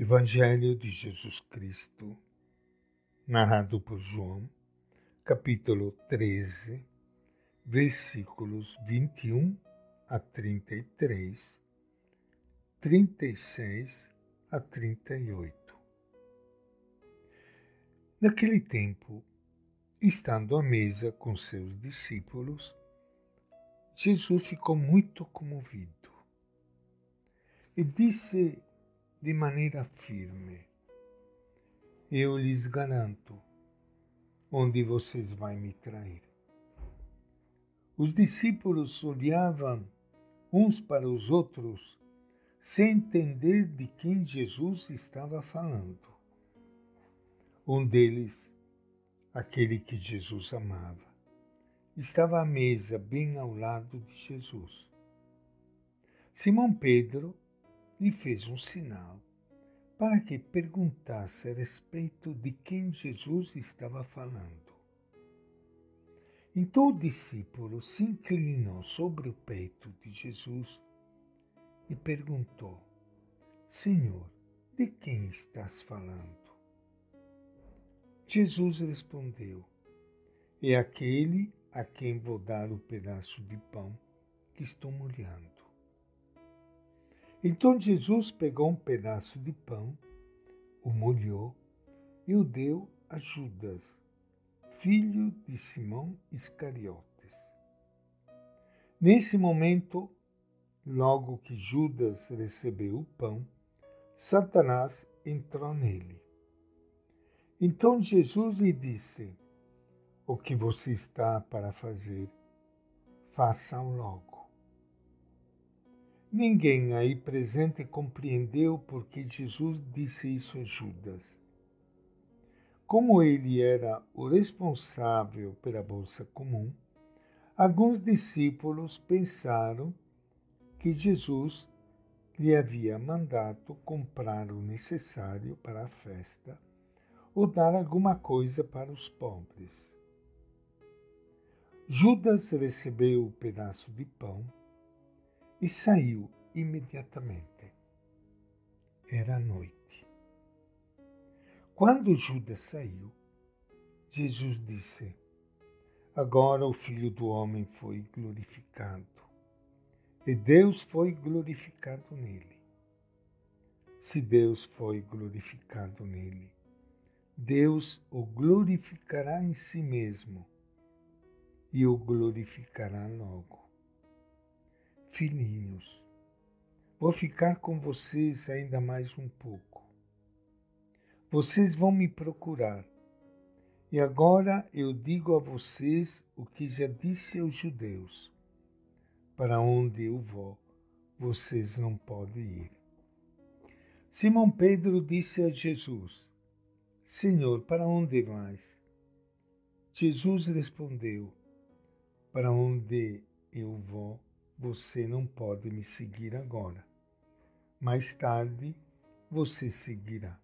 Evangelho de Jesus Cristo, narrado por João, capítulo 13, versículos 21 a 33, 36 a 38. Naquele tempo, estando à mesa com seus discípulos, Jesus ficou muito comovido e disse de maneira firme: eu lhes garanto, onde vocês vão me trair. Os discípulos olhavam uns para os outros, sem entender de quem Jesus estava falando. Um deles, aquele que Jesus amava, estava à mesa bem ao lado de Jesus. Simão Pedro lhe fez um sinal para que perguntasse a respeito de quem Jesus estava falando. Então o discípulo se inclinou sobre o peito de Jesus e perguntou: Senhor, de quem estás falando? Jesus respondeu: é aquele a quem vou dar o pedaço de pão que estou molhando. Então Jesus pegou um pedaço de pão, o molhou e o deu a Judas, filho de Simão Iscariotes. Nesse momento, logo que Judas recebeu o pão, Satanás entrou nele. Então Jesus lhe disse: o que você está para fazer, faça-o logo. Ninguém aí presente compreendeu por que Jesus disse isso a Judas. Como ele era o responsável pela bolsa comum, alguns discípulos pensaram que Jesus lhe havia mandado comprar o necessário para a festa ou dar alguma coisa para os pobres. Judas recebeu o pedaço de pão e saiu imediatamente. Era noite. Quando Judas saiu, Jesus disse: agora o Filho do Homem foi glorificado, e Deus foi glorificado nele. Se Deus foi glorificado nele, Deus o glorificará em si mesmo e o glorificará logo. Filhinhos, vou ficar com vocês ainda mais um pouco. Vocês vão me procurar. E agora eu digo a vocês o que já disse aos judeus: para onde eu vou, vocês não podem ir. Simão Pedro disse a Jesus: Senhor, para onde vais? Jesus respondeu: para onde eu vou, você não pode me seguir agora. Mais tarde você seguirá.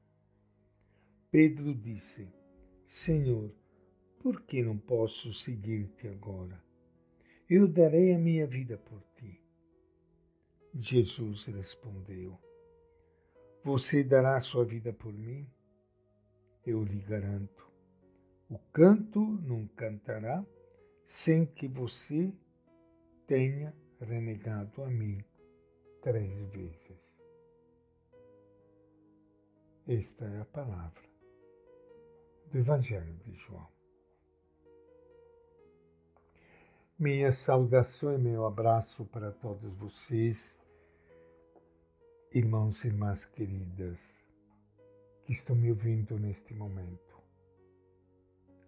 Pedro disse: Senhor, por que não posso seguir-te agora? Eu darei a minha vida por ti. Jesus respondeu: você dará sua vida por mim? Eu lhe garanto, o canto não cantará sem que você tenha renegado a mim 3 vezes. Esta é a palavra do Evangelho de João. Minha saudação e meu abraço para todos vocês, irmãos e irmãs queridas, que estão me ouvindo neste momento.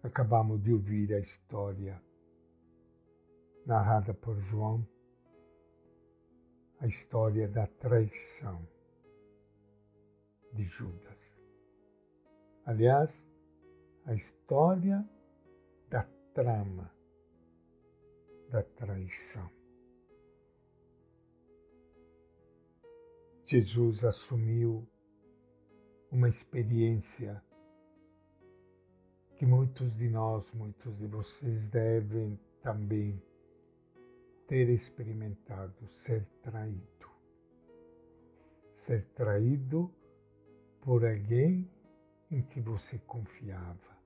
Acabamos de ouvir a história narrada por João, a história da traição de Judas. Aliás, a história da trama da traição. Jesus assumiu uma experiência que muitos de nós, muitos de vocês devem também ter experimentado: ser traído. Ser traído por alguém em que você confiava,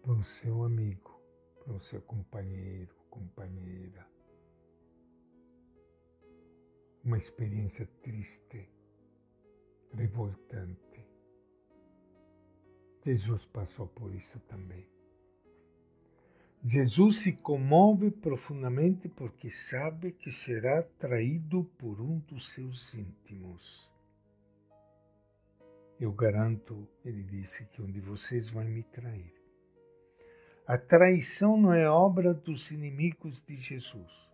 por um seu amigo, por um seu companheiro, companheira. Uma experiência triste, revoltante. Jesus passou por isso também. Jesus se comove profundamente porque sabe que será traído por um dos seus íntimos. Eu garanto, ele disse, que um de vocês vai me trair. A traição não é obra dos inimigos de Jesus.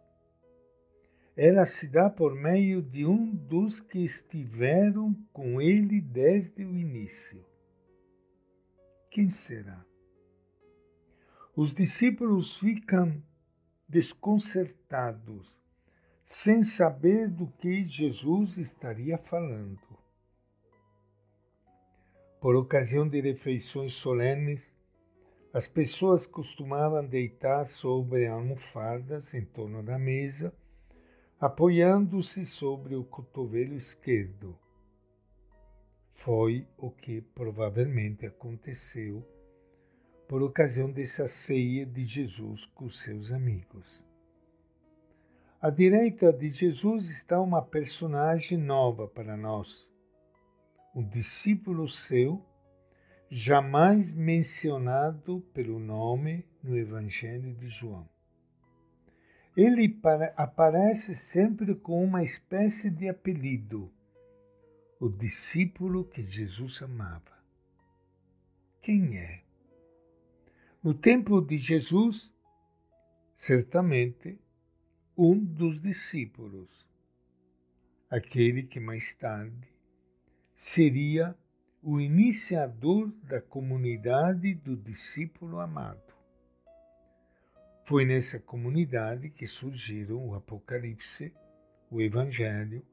Ela se dá por meio de um dos que estiveram com ele desde o início. Quem será? Os discípulos ficam desconcertados, sem saber do que Jesus estaria falando. Por ocasião de refeições solenes, as pessoas costumavam deitar sobre almofadas em torno da mesa, apoiando-se sobre o cotovelo esquerdo. Foi o que provavelmente aconteceu por ocasião dessa ceia de Jesus com seus amigos. À direita de Jesus está uma personagem nova para nós, um discípulo seu, jamais mencionado pelo nome no Evangelho de João. Ele aparece sempre com uma espécie de apelido, o discípulo que Jesus amava. Quem é? No tempo de Jesus, certamente, um dos discípulos, aquele que mais tarde seria o iniciador da comunidade do discípulo amado. Foi nessa comunidade que surgiram o Apocalipse, o Evangelho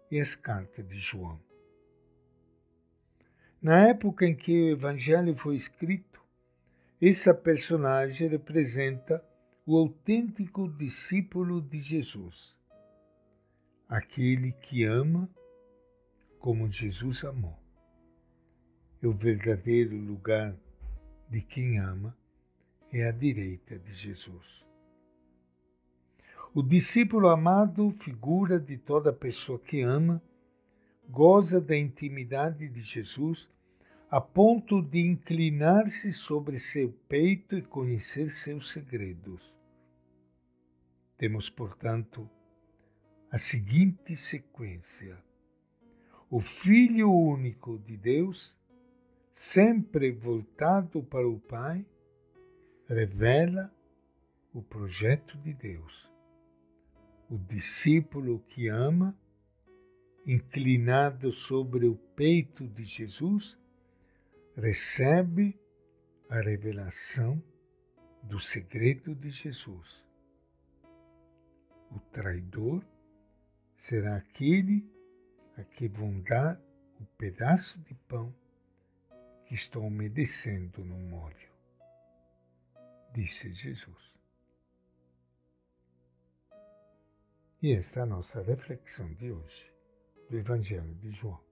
e as cartas de João. Na época em que o Evangelho foi escrito, essa personagem representa o autêntico discípulo de Jesus, aquele que ama como Jesus amou. E o verdadeiro lugar de quem ama é à direita de Jesus. O discípulo amado, figura de toda pessoa que ama, goza da intimidade de Jesus a ponto de inclinar-se sobre seu peito e conhecer seus segredos. Temos, portanto, a seguinte sequência: o Filho único de Deus, sempre voltado para o Pai, revela o projeto de Deus. O discípulo que ama, inclinado sobre o peito de Jesus, recebe a revelação do segredo de Jesus. O traidor será aquele a que vão dar o pedaço de pão que está umedecendo no molho, disse Jesus. E esta é a nossa reflexão de hoje do Evangelho de João.